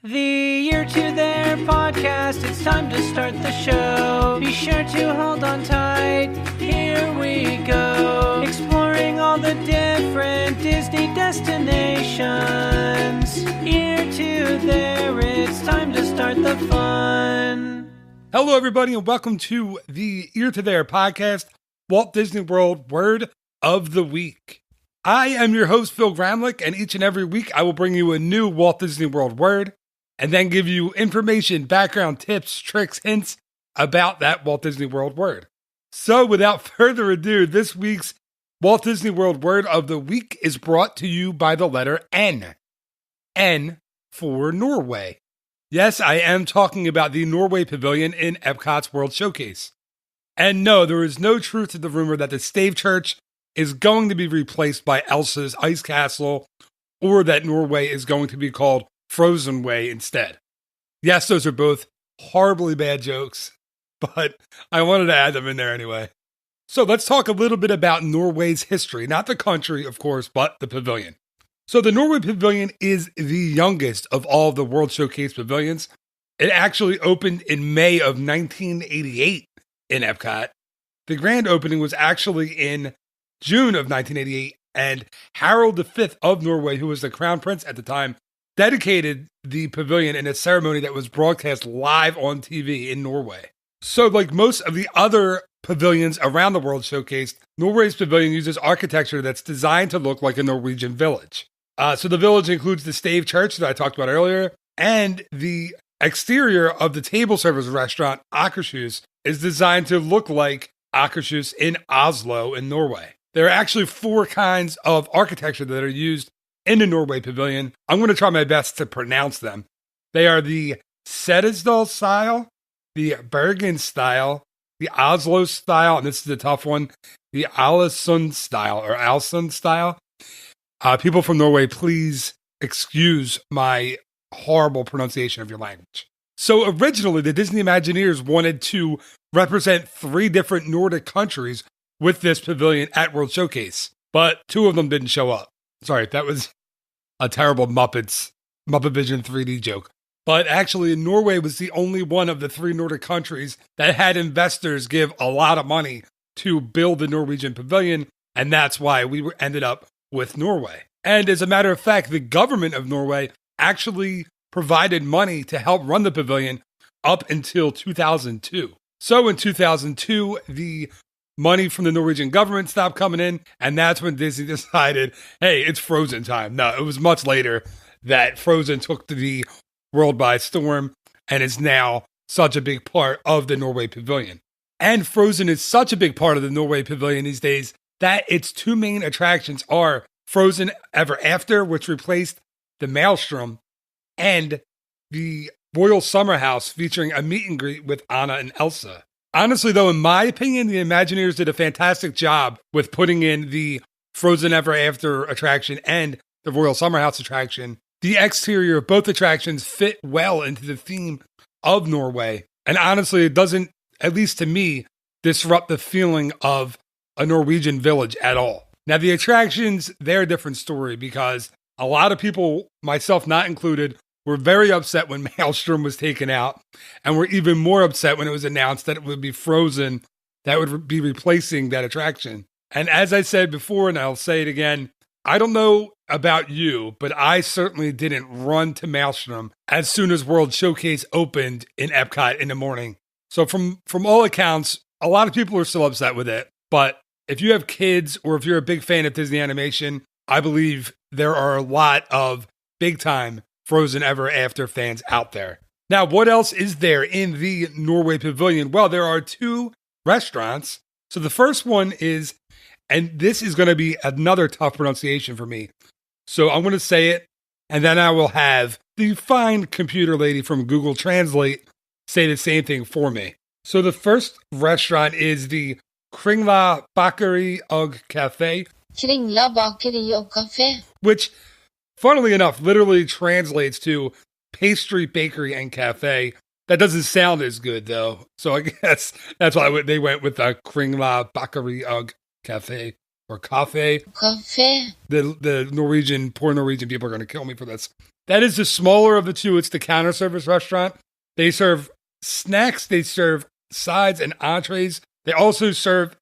The Year to Their podcast, it's time to start the show. Be sure to hold on tight, here we go. Exploring all the different Disney destinations. Year to Their, it's time to start the fun. Hello everybody and welcome to the Year to Their podcast, Walt Disney World Word of the Week. I am your host, Phil Gramlich, and each and every week I will bring you a new Walt Disney World word and then give you information, background, tips, tricks, hints about that Walt Disney World word. So without further ado, this week's Walt Disney World Word of the Week is brought to you by the letter N. N for Norway. Yes, I am talking about the Norway pavilion in Epcot's World Showcase. And no, there is no truth to the rumor that the Stave Church is going to be replaced by Elsa's Ice Castle, or that Norway is going to be called Frozen Way instead. Yes, those are both horribly bad jokes, but I wanted to add them in there anyway. So let's talk a little bit about Norway's history, not the country, of course, but the pavilion. So the Norway Pavilion is the youngest of all of the World Showcase pavilions. It actually opened in May of 1988 in Epcot. The grand opening was actually in June of 1988, and Harald V of Norway, who was the crown prince at the time, dedicated the pavilion in a ceremony that was broadcast live on TV in Norway. So like most of the other pavilions around the World Showcase, Norway's pavilion uses architecture that's designed to look like a Norwegian village. So the village includes the Stave Church that I talked about earlier, and the exterior of the table service restaurant Akershus is designed to look like Akershus in Oslo in Norway. There are actually 4 kinds of architecture that are used in the Norway Pavilion. I'm going to try my best to pronounce them. They are the Setesdal style, the Bergen style, the Oslo style, and this is a tough one, the Alesund style. People from Norway, please excuse my horrible pronunciation of your language. So originally, the Disney Imagineers wanted to represent 3 different Nordic countries with this pavilion at World Showcase, but 2 of them didn't show up. Sorry, that was a terrible Muppet Vision 3D joke. But actually, Norway was the only one of the 3 Nordic countries that had investors give a lot of money to build the Norwegian pavilion, and that's why we ended up with Norway. And as a matter of fact, the government of Norway actually provided money to help run the pavilion up until 2002. So in 2002, the money from the Norwegian government stopped coming in, and that's when Disney decided, hey, it's Frozen time. No, it was much later that Frozen took the world by storm and is now such a big part of the Norway Pavilion. And Frozen is such a big part of the Norway Pavilion these days that its 2 main attractions are Frozen Ever After, which replaced the Maelstrom, and the Royal Summer House featuring a meet and greet with Anna and Elsa. Honestly, though, in my opinion, the Imagineers did a fantastic job with putting in the Frozen Ever After attraction and the Royal Summer House attraction. The exterior of both attractions fit well into the theme of Norway. And honestly, it doesn't, at least to me, disrupt the feeling of a Norwegian village at all. Now, the attractions, they're a different story because a lot of people, myself not included, were very upset when Maelstrom was taken out, and were even more upset when it was announced that it would be Frozen that would be replacing that attraction. And as I said before, and I'll say it again, I don't know about you, but I certainly didn't run to Maelstrom as soon as World Showcase opened in Epcot in the morning. So from all accounts, a lot of people are still upset with it. But if you have kids or if you're a big fan of Disney animation, I believe there are a lot of big-time Frozen Ever After fans out there. Now, what else is there in the Norway Pavilion? Well, there are 2 restaurants. So the first one is, and this is going to be another tough pronunciation for me. So I'm going to say it, and then I will have the fine computer lady from Google Translate say the same thing for me. So the first restaurant is the Kringla Bakeri og Cafe. Kringla Bakeri og Cafe. Which, funnily enough, literally translates to pastry, bakery, and cafe. That doesn't sound as good, though. So I guess that's why they went with the Kringla Bakeri og Cafe. Or cafe. Cafe. The Norwegian, poor Norwegian people are going to kill me for this. That is the smaller of the two. It's the counter service restaurant. They serve snacks, they serve sides and entrees. They also serve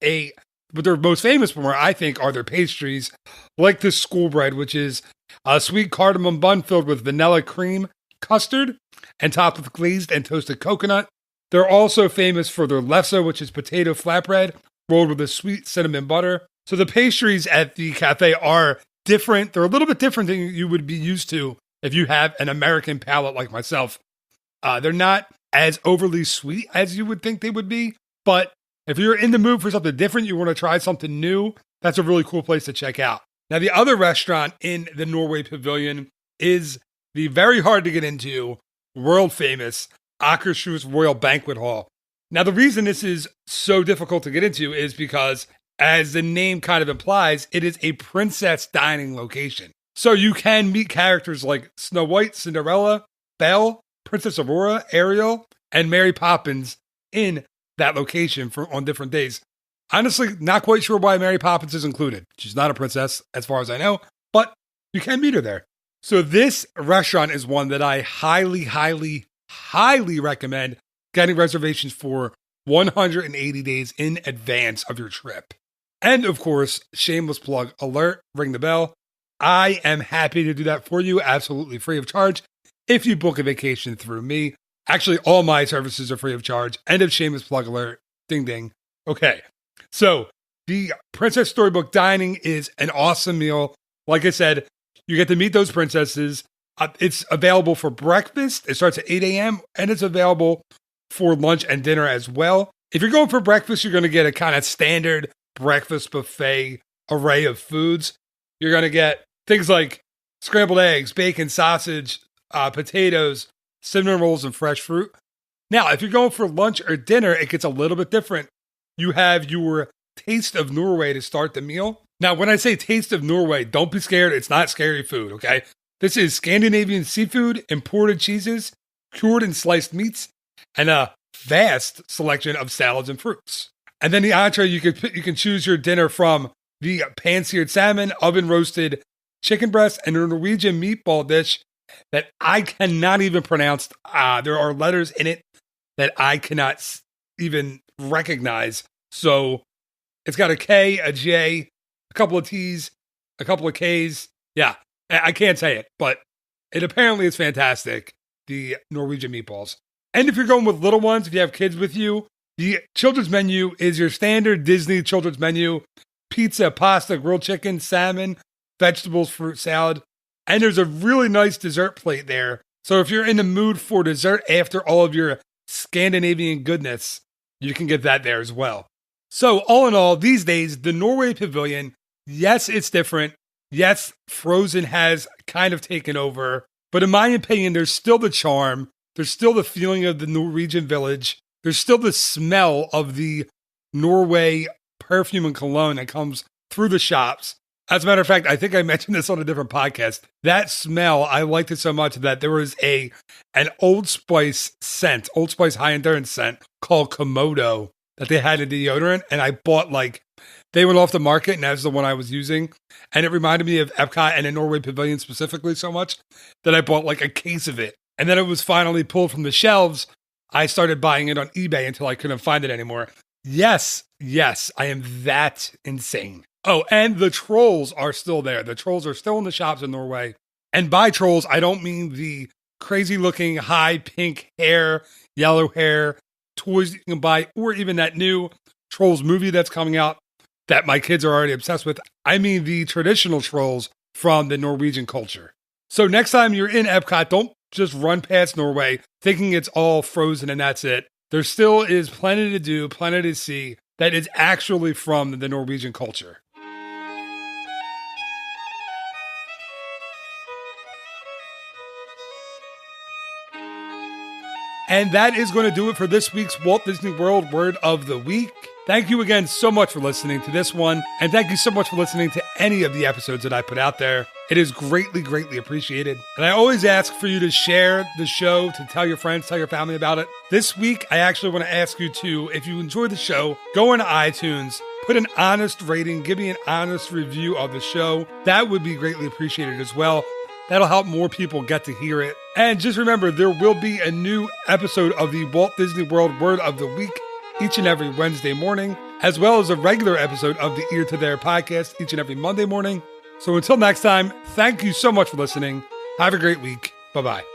what they're most famous for, I think, are their pastries, like the school bread, which is a sweet cardamom bun filled with vanilla cream custard and topped with glazed and toasted coconut. They're also famous for their lefse, which is potato flatbread rolled with a sweet cinnamon butter. So the pastries at the cafe are different. They're a little bit different than you would be used to if you have an American palate like myself. They're not as overly sweet as you would think they would be, but if you're in the mood for something different, you want to try something new, that's a really cool place to check out. Now, the other restaurant in the Norway Pavilion is the very hard to get into, world famous Akershus Royal Banquet Hall. Now, the reason this is so difficult to get into is because, as the name kind of implies, it is a princess dining location. So you can meet characters like Snow White, Cinderella, Belle, Princess Aurora, Ariel, and Mary Poppins in that location on different days. Honestly, not quite sure why Mary Poppins is included. She's not a princess, as far as I know, but you can meet her there. So this restaurant is one that I highly, highly, highly recommend getting reservations for 180 days in advance of your trip. And of course, shameless plug alert, ring the bell. I am happy to do that for you, absolutely free of charge, if you book a vacation through me. Actually, all my services are free of charge. End of shameless plug alert. Ding, ding. Okay, so the Princess Storybook Dining is an awesome meal. Like I said, you get to meet those princesses. It's available for breakfast. It starts at 8 a.m. and it's available for lunch and dinner as well. If you're going for breakfast, you're going to get a kind of standard breakfast buffet array of foods. You're going to get things like scrambled eggs, bacon, sausage, potatoes, cinnamon rolls, and fresh fruit. Now, if you're going for lunch or dinner, it gets a little bit different. You have your Taste of Norway to start the meal. Now, when I say Taste of Norway, don't be scared. It's not scary food, okay? This is Scandinavian seafood, imported cheeses, cured and sliced meats, and a vast selection of salads and fruits. And then the entree, you can choose your dinner from the pan-seared salmon, oven-roasted chicken breast, and a Norwegian meatball dish that I cannot even pronounce. There are letters in it that I cannot even recognize. So it's got a K, a J, a couple of T's, a couple of K's. Yeah, I can't say it, but it apparently is fantastic, the Norwegian meatballs. And if you're going with little ones, if you have kids with you, the children's menu is your standard Disney children's menu. Pizza, pasta, grilled chicken, salmon, vegetables, fruit salad. And there's a really nice dessert plate there. So if you're in the mood for dessert after all of your Scandinavian goodness, you can get that there as well. So all in all, these days, the Norway Pavilion, yes, it's different. Yes, Frozen has kind of taken over. But in my opinion, there's still the charm. There's still the feeling of the Norwegian village. There's still the smell of the Norway perfume and cologne that comes through the shops. As a matter of fact, I think I mentioned this on a different podcast. That smell, I liked it so much that there was an Old Spice scent, Old Spice high endurance scent called Komodo that they had in deodorant. And I bought they went off the market and that's the one I was using. And it reminded me of Epcot and the Norway Pavilion specifically so much that I bought a case of it. And then it was finally pulled from the shelves. I started buying it on eBay until I couldn't find it anymore. Yes, I am that insane. Oh, and the trolls are still there. The trolls are still in the shops in Norway. And by trolls, I don't mean the crazy looking high pink hair, yellow hair toys you can buy, or even that new Trolls movie that's coming out that my kids are already obsessed with. I mean the traditional trolls from the Norwegian culture. So next time you're in Epcot, don't just run past Norway thinking it's all Frozen and that's it. There still is plenty to do, plenty to see that is actually from the Norwegian culture. And that is going to do it for this week's Walt Disney World Word of the Week. Thank you again so much for listening to this one. And thank you so much for listening to any of the episodes that I put out there. It is greatly, greatly appreciated. And I always ask for you to share the show, to tell your friends, tell your family about it. This week, I actually want to ask you to, if you enjoy the show, go into iTunes, put an honest rating, give me an honest review of the show. That would be greatly appreciated as well. That'll help more people get to hear it. And just remember, there will be a new episode of the Walt Disney World Word of the Week each and every Wednesday morning, as well as a regular episode of the Ear to There podcast each and every Monday morning. So until next time, thank you so much for listening. Have a great week. Bye-bye.